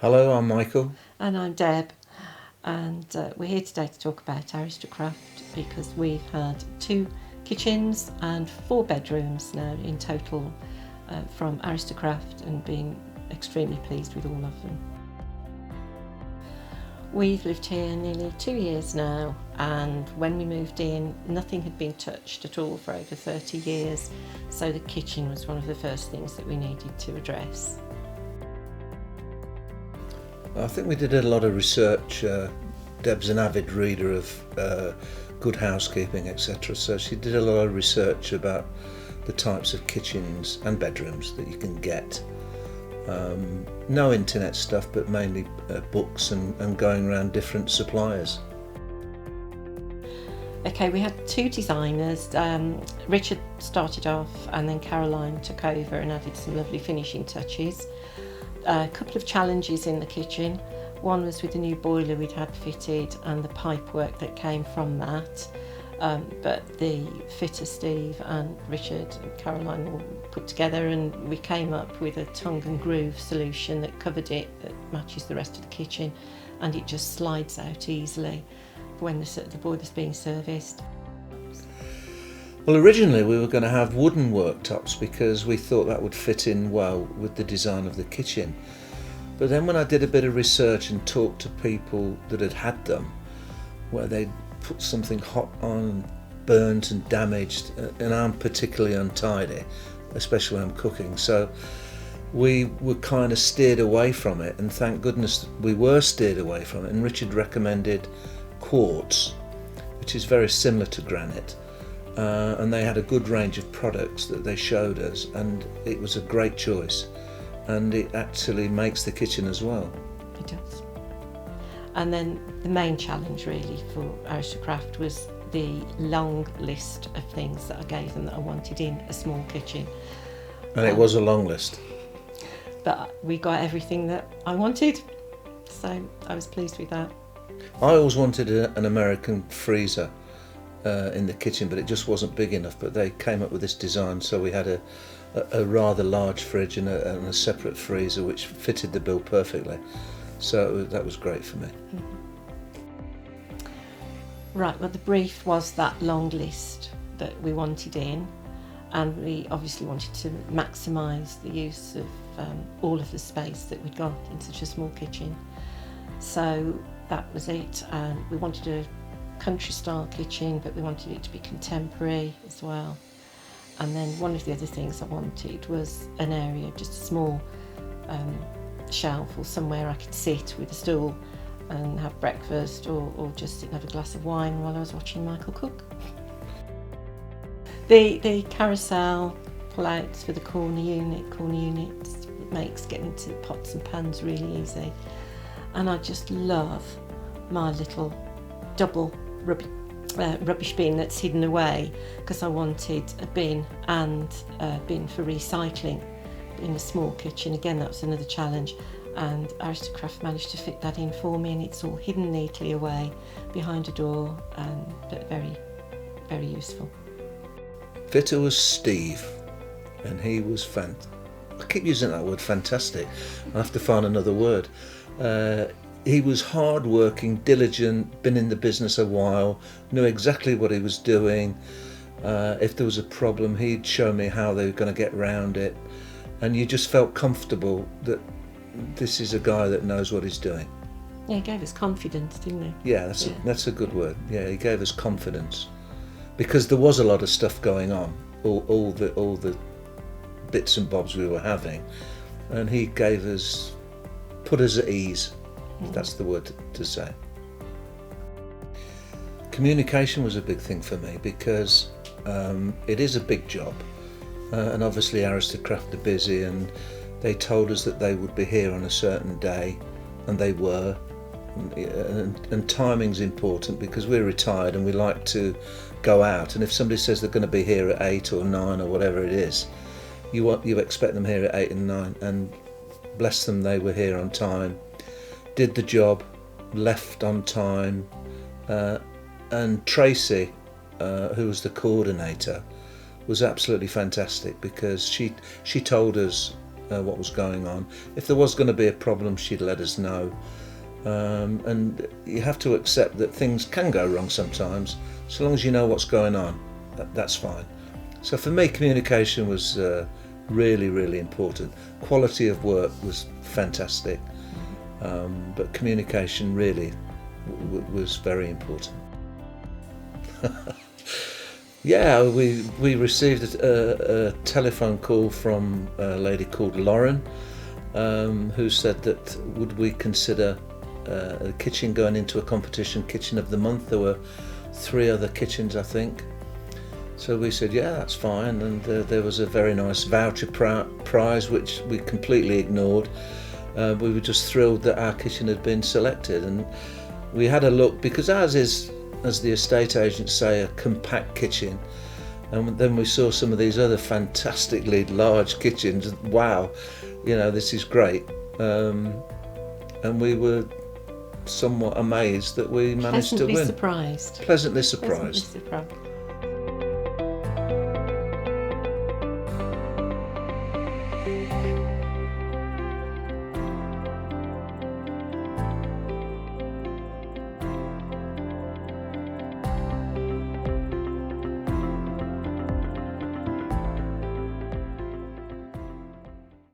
Hello, I'm Michael. And I'm Deb, and we're here today to talk about Aristocraft because we've had 2 kitchens and 4 bedrooms now in total from Aristocraft, and been extremely pleased with all of them. We've lived here nearly 2 years now, and when we moved in, nothing had been touched at all for over 30 years, so the kitchen was one of the first things that we needed to address. I think we did a lot of research. Deb's an avid reader of Good Housekeeping, etc. So she did a lot of research about the types of kitchens and bedrooms that you can get. No internet stuff, but mainly books and going around different suppliers. Okay, we had 2 designers. Richard started off and then Caroline took over and added some lovely finishing touches. A couple of challenges in the kitchen. One was with the new boiler we'd had fitted and the pipework that came from that. But the fitter Steve and Richard and Caroline all put together, and we came up with a tongue and groove solution that covered it, that matches the rest of the kitchen, and it just slides out easily when the boiler's being serviced. Well, originally we were going to have wooden worktops because we thought that would fit in well with the design of the kitchen. But then when I did a bit of research and talked to people that had them, where they'd put something hot on, burnt and damaged, and I'm particularly untidy, especially when I'm cooking. So we were kind of steered away from it, and thank goodness we were steered away from it. And Richard recommended quartz, which is very similar to granite. And they had a good range of products that they showed us, and it was a great choice, and it actually makes the kitchen as well. It does. And then the main challenge really for Aristocraft was the long list of things that I gave them that I wanted in a small kitchen. And it was a long list. But we got everything that I wanted, so I was pleased with that. I always wanted an American freezer in the kitchen, but it just wasn't big enough. But they came up with this design, so we had a rather large fridge and a separate freezer, which fitted the bill perfectly. So that was great for me. Mm-hmm. Right, well, the brief was that long list that we wanted in, and we obviously wanted to maximise the use of all of the space that we'd got in such a small kitchen. So that was it. We wanted a country style kitchen, but we wanted it to be contemporary as well. And then one of the other things I wanted was an area, just a small shelf or somewhere I could sit with a stool and have breakfast, or just sit and have a glass of wine while I was watching Michael cook. The carousel pull-outs for the corner units, it makes getting to pots and pans really easy. And I just love my little double rubbish bin that's hidden away, because I wanted a bin and a bin for recycling in a small kitchen. Again, that was another challenge, and Aristocraft managed to fit that in for me, and it's all hidden neatly away behind a door, but very, very useful. Fitter was Steve, and he was I keep using that word, fantastic. I'll have to find another word. He was hard-working, diligent, been in the business a while, knew exactly what he was doing. If there was a problem, he'd show me how they were going to get around it. And you just felt comfortable that this is a guy that knows what he's doing. Yeah, he gave us confidence, didn't he? Yeah, that's a good word. Yeah, he gave us confidence. Because there was a lot of stuff going on, all the bits and bobs we were having. And he put us at ease. That's the word to say. Communication was a big thing for me, because it is a big job, and obviously Aristocraft are busy, and they told us that they would be here on a certain day, and they were, and timing's important because we're retired and we like to go out, and if somebody says they're going to be here at 8 or 9 or whatever it is, you expect them here at 8 and 9, and bless them, they were here on time, did the job, left on time, and Tracy, who was the coordinator, was absolutely fantastic, because she told us what was going on. If there was going to be a problem, she'd let us know. And you have to accept that things can go wrong sometimes. So long as you know what's going on, that's fine. So for me, communication was really, really important. Quality of work was fantastic, but communication really was very important. Yeah, we received a telephone call from a lady called Lauren, who said that would we consider a kitchen going into a competition, Kitchen of the Month. There were 3 other kitchens, I think. So we said, yeah, that's fine. And there was a very nice voucher prize, which we completely ignored. We were just thrilled that our kitchen had been selected. And we had a look, because ours is, as the estate agents say, a compact kitchen. And then we saw some of these other fantastically large kitchens. Wow, this is great. And we were somewhat amazed that we managed to win. Pleasantly surprised. Pleasantly surprised. Pleasantly surprised.